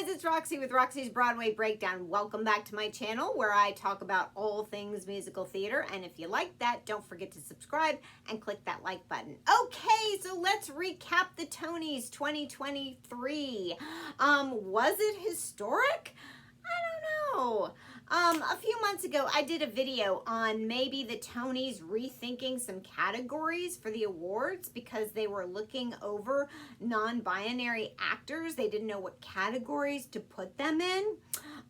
it's Roxie with Roxie's Broadway Breakdown. Welcome back to my channel where I talk about all things musical theater. And if you like that, don't forget to subscribe and click that like button. Okay, so let's recap the Tonys 2023. Was it historic? I don't know. A few months ago, I did a video on maybe the Tonys rethinking some categories for the awards because they were looking over non-binary actors. They didn't know what categories to put them in.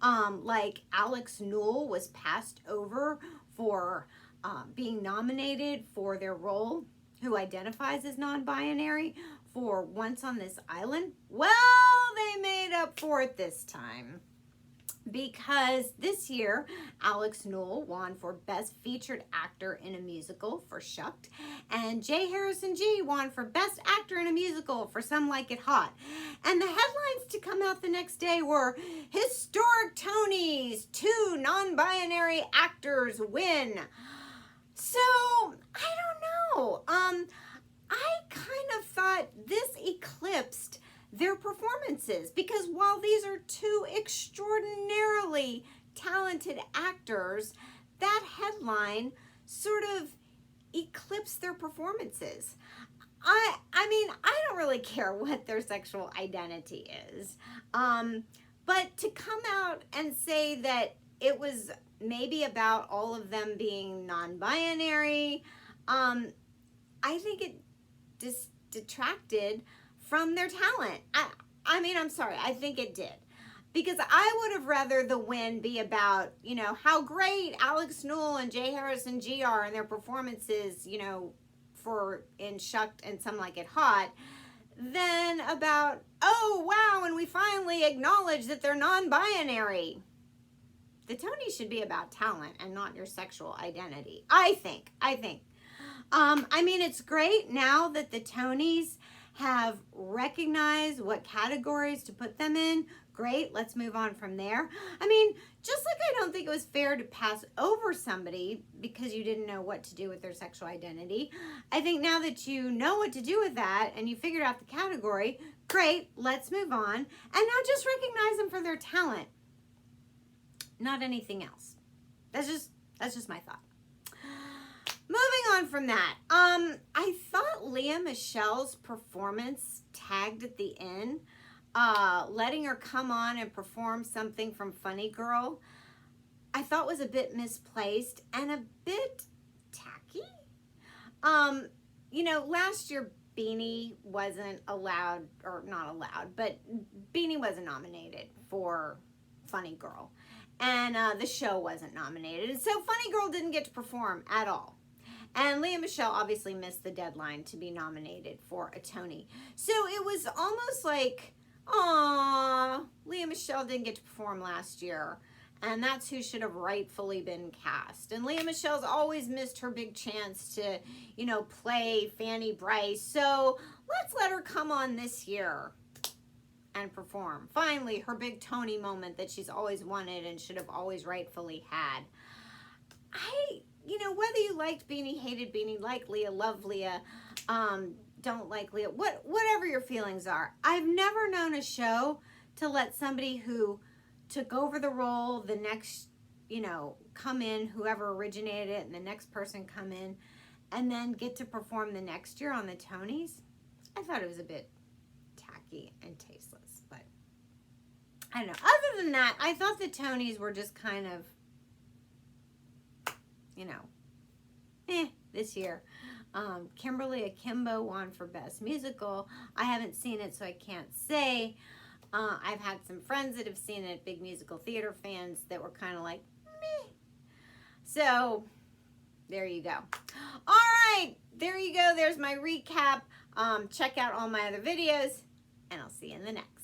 Like Alex Newell was passed over for being nominated for their role, who identifies as non-binary, for Once on This Island. Well, they made up for it this time, because this year, Alex Newell won for Best Featured Actor in a Musical for Shucked, and J. Harrison G. won for Best Actor in a Musical for Some Like It Hot. And the headlines to come out the next day were, Historic Tonys, 2 non-binary actors win. So, I don't know. I kind of thought this eclipsed their performances, because while these are 2 extraordinarily talented actors, that headline sort of eclipsed their performances. I mean, I don't really care what their sexual identity is, but to come out and say that it was maybe about all of them being non-binary, I think it just detracted from their talent. I mean, I'm sorry, I think it did. Because I would have rather the win be about, you know, how great Alex Newell and J. Harrison G. are in their performances, you know, for in Shucked and Some Like It Hot, than about, oh, wow, and we finally acknowledge that they're non-binary. The Tonys should be about talent and not your sexual identity, I think. I mean, it's great now that the Tonys have recognized what categories to put them in. Great, let's move on from there. I mean, just like I don't think it was fair to pass over somebody because you didn't know what to do with their sexual identity, I think now that you know what to do with that and you figured out the category, great, let's move on. And now just recognize them for their talent, not anything else. That's just my thought. Moving on from that, I thought Lea Michele's performance tagged at the end, letting her come on and perform something from Funny Girl, I thought was a bit misplaced and a bit tacky. You know, last year Beanie wasn't allowed, or not allowed, but Beanie wasn't nominated for Funny Girl, and the show wasn't nominated, and so Funny Girl didn't get to perform at all. And Lea Michele obviously missed the deadline to be nominated for a Tony. So it was almost like, aw, Lea Michele didn't get to perform last year. And that's who should have rightfully been cast. And Lea Michele's always missed her big chance to, you know, play Fanny Bryce. So let's let her come on this year and perform. Finally, her big Tony moment that she's always wanted and should have always rightfully had. You know, whether you liked Beanie, hated Beanie, like Lea, love Lea, don't like Lea, whatever your feelings are, I've never known a show to let somebody who took over the role, the next, you know, come in, whoever originated it, and the next person come in, and then get to perform the next year on the Tonys. I thought it was a bit tacky and tasteless, but I don't know. Other than that, I thought the Tonys were just kind of, you know, this year. Kimberly Akimbo won for Best Musical. I haven't seen it, so I can't say. I've had some friends that have seen it, big musical theater fans, that were kind of like, meh. So, there you go. All right, there you go. There's my recap. Check out all my other videos, and I'll see you in the next.